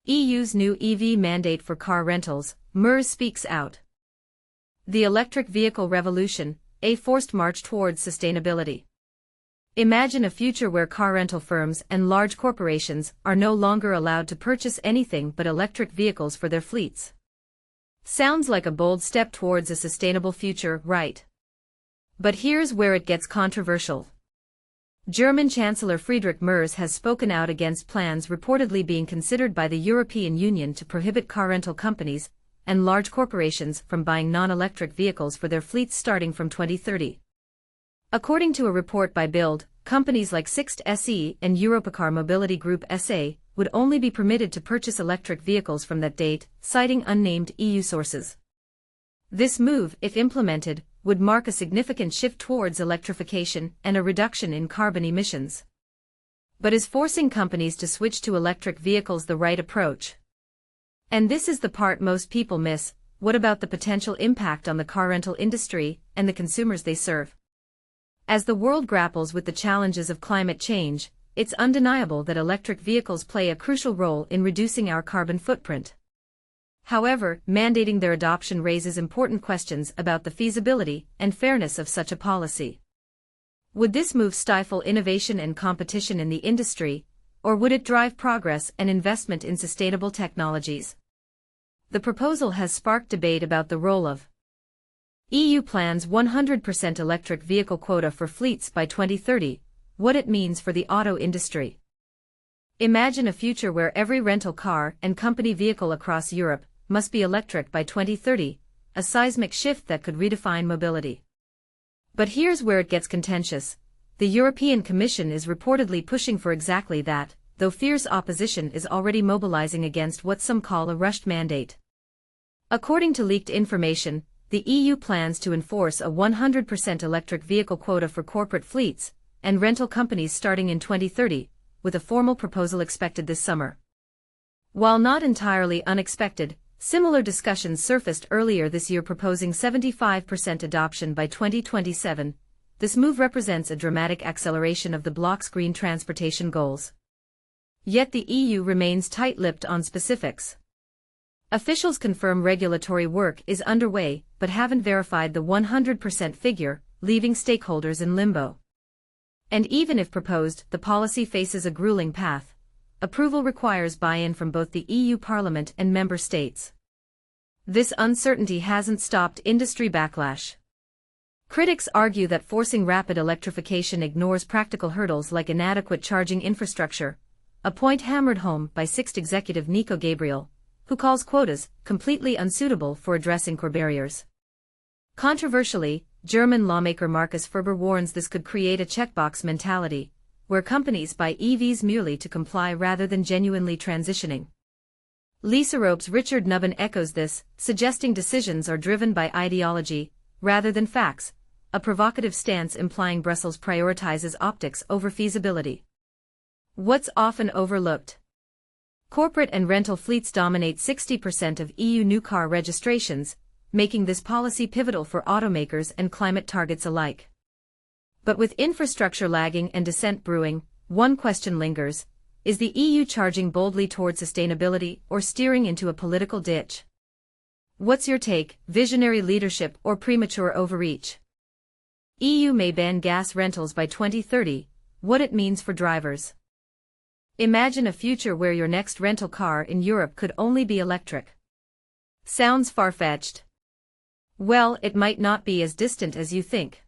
EU's new EV mandate for car rentals, Merz speaks out. The electric vehicle revolution, a forced march towards sustainability. Imagine a future where car rental firms and large corporations are no longer allowed to purchase anything but electric vehicles for their fleets. Sounds like a bold step towards a sustainable future, right? But here's where it gets controversial. German Chancellor Friedrich Merz has spoken out against plans reportedly being considered by the European Union to prohibit car rental companies and large corporations from buying non-electric vehicles for their fleets starting from 2030. According to a report by Bild, companies like Sixt SE and Europacar Mobility Group SA would only be permitted to purchase electric vehicles from that date, citing unnamed EU sources. This move, if implemented, would mark a significant shift towards electrification and a reduction in carbon emissions. But is forcing companies to switch to electric vehicles the right approach? And this is the part most people miss: what about the potential impact on the car rental industry and the consumers they serve? As the world grapples with the challenges of climate change, it's undeniable that electric vehicles play a crucial role in reducing our carbon footprint. However, mandating their adoption raises important questions about the feasibility and fairness of such a policy. Would this move stifle innovation and competition in the industry, or would it drive progress and investment in sustainable technologies? The proposal has sparked debate about the role of EU plans 100% electric vehicle quota for fleets by 2030, what it means for the auto industry. Imagine a future where every rental car and company vehicle across Europe must be electric by 2030, a seismic shift that could redefine mobility. But here's where it gets contentious. The European Commission is reportedly pushing for exactly that, though fierce opposition is already mobilizing against what some call a rushed mandate. According to leaked information, the EU plans to enforce a 100% electric vehicle quota for corporate fleets and rental companies starting in 2030, with a formal proposal expected this summer. While not entirely unexpected, similar discussions surfaced earlier this year proposing 75% adoption by 2027. This move represents a dramatic acceleration of the bloc's green transportation goals. Yet the EU remains tight-lipped on specifics. Officials confirm regulatory work is underway but haven't verified the 100% figure, leaving stakeholders in limbo. And even if proposed, the policy faces a grueling path. Approval requires buy-in from both the EU Parliament and member states. This uncertainty hasn't stopped industry backlash. Critics argue that forcing rapid electrification ignores practical hurdles like inadequate charging infrastructure, a point hammered home by Sixt executive Nico Gabriel, who calls quotas completely unsuitable for addressing core barriers. Controversially, German lawmaker Markus Ferber warns this could create a checkbox mentality, where companies buy EVs merely to comply rather than genuinely transitioning. Leaseurope's Richard Nuben echoes this, suggesting decisions are driven by ideology rather than facts, a provocative stance implying Brussels prioritizes optics over feasibility. What's often overlooked? Corporate and rental fleets dominate 60% of EU new car registrations, making this policy pivotal for automakers and climate targets alike. But with infrastructure lagging and dissent brewing, one question lingers: is the EU charging boldly toward sustainability or steering into a political ditch? What's your take, visionary leadership or premature overreach? EU may ban gas rentals by 2030, what it means for drivers. Imagine a future where your next rental car in Europe could only be electric. Sounds far-fetched? Well, it might not be as distant as you think.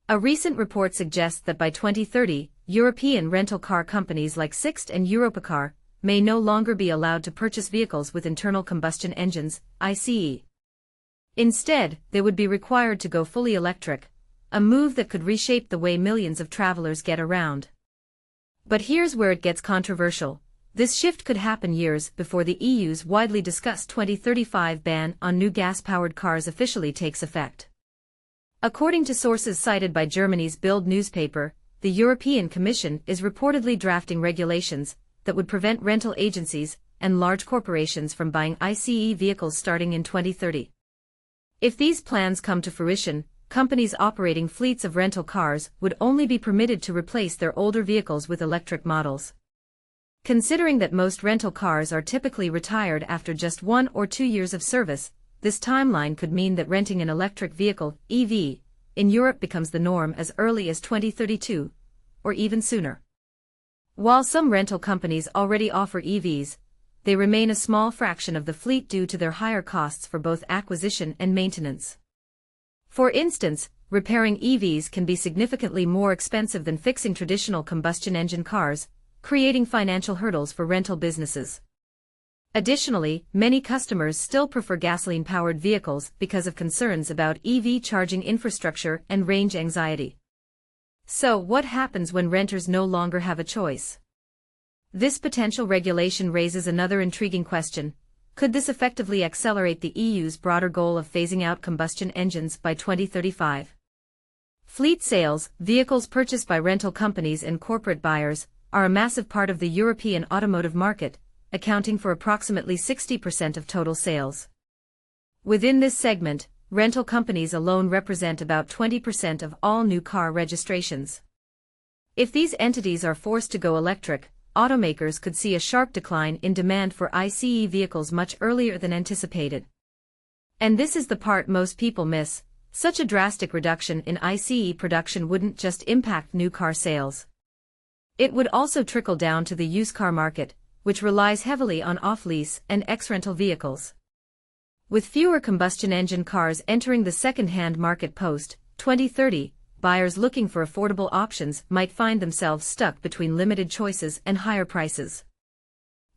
A recent report suggests that by 2030, European rental car companies like Sixt and Europacar may no longer be allowed to purchase vehicles with internal combustion engines, ICE. Instead, they would be required to go fully electric, a move that could reshape the way millions of travelers get around. But here's where it gets controversial. This shift could happen years before the EU's widely discussed 2035 ban on new gas-powered cars officially takes effect. According to sources cited by Germany's Bild newspaper, the European Commission is reportedly drafting regulations that would prevent rental agencies and large corporations from buying ICE vehicles starting in 2030. If these plans come to fruition, companies operating fleets of rental cars would only be permitted to replace their older vehicles with electric models. Considering that most rental cars are typically retired after just 1 or 2 years of service, this timeline could mean that renting an electric vehicle, EV, in Europe becomes the norm as early as 2032, or even sooner. While some rental companies already offer EVs, they remain a small fraction of the fleet due to their higher costs for both acquisition and maintenance. For instance, repairing EVs can be significantly more expensive than fixing traditional combustion engine cars, creating financial hurdles for rental businesses. Additionally, many customers still prefer gasoline-powered vehicles because of concerns about EV charging infrastructure and range anxiety. So, what happens when renters no longer have a choice? This potential regulation raises another intriguing question. Could this effectively accelerate the EU's broader goal of phasing out combustion engines by 2035? Fleet sales, vehicles purchased by rental companies and corporate buyers, are a massive part of the European automotive market, accounting for approximately 60% of total sales. Within this segment, rental companies alone represent about 20% of all new car registrations. If these entities are forced to go electric, automakers could see a sharp decline in demand for ICE vehicles much earlier than anticipated. And this is the part most people miss. Such a drastic reduction in ICE production wouldn't just impact new car sales. It would also trickle down to the used car market, which relies heavily on off-lease and ex-rental vehicles. With fewer combustion engine cars entering the second-hand market post-2030, buyers looking for affordable options might find themselves stuck between limited choices and higher prices.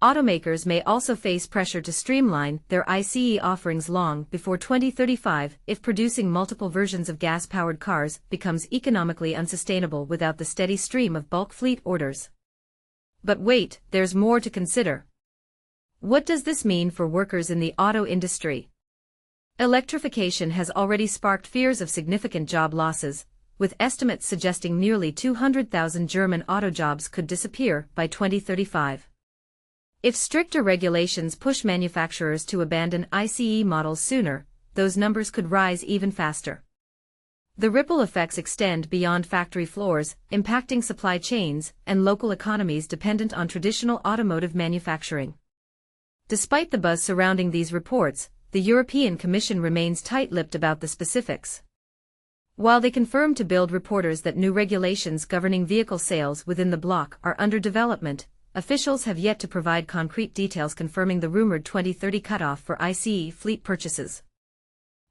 Automakers may also face pressure to streamline their ICE offerings long before 2035 if producing multiple versions of gas-powered cars becomes economically unsustainable without the steady stream of bulk fleet orders. But wait, there's more to consider. What does this mean for workers in the auto industry? Electrification has already sparked fears of significant job losses, with estimates suggesting nearly 200,000 German auto jobs could disappear by 2035. If stricter regulations push manufacturers to abandon ICE models sooner, those numbers could rise even faster. The ripple effects extend beyond factory floors, impacting supply chains and local economies dependent on traditional automotive manufacturing. Despite the buzz surrounding these reports, the European Commission remains tight-lipped about the specifics. While they confirm to Bild reporters that new regulations governing vehicle sales within the bloc are under development, officials have yet to provide concrete details confirming the rumored 2030 cutoff for ICE fleet purchases.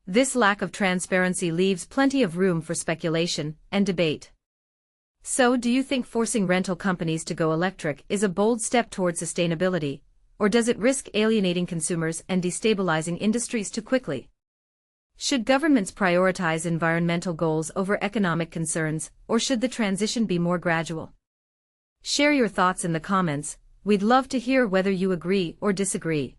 This lack of transparency leaves plenty of room for speculation and debate. So, do you think forcing rental companies to go electric is a bold step toward sustainability, or does it risk alienating consumers and destabilizing industries too quickly? Should governments prioritize environmental goals over economic concerns, or should the transition be more gradual? Share your thoughts in the comments. We'd love to hear whether you agree or disagree.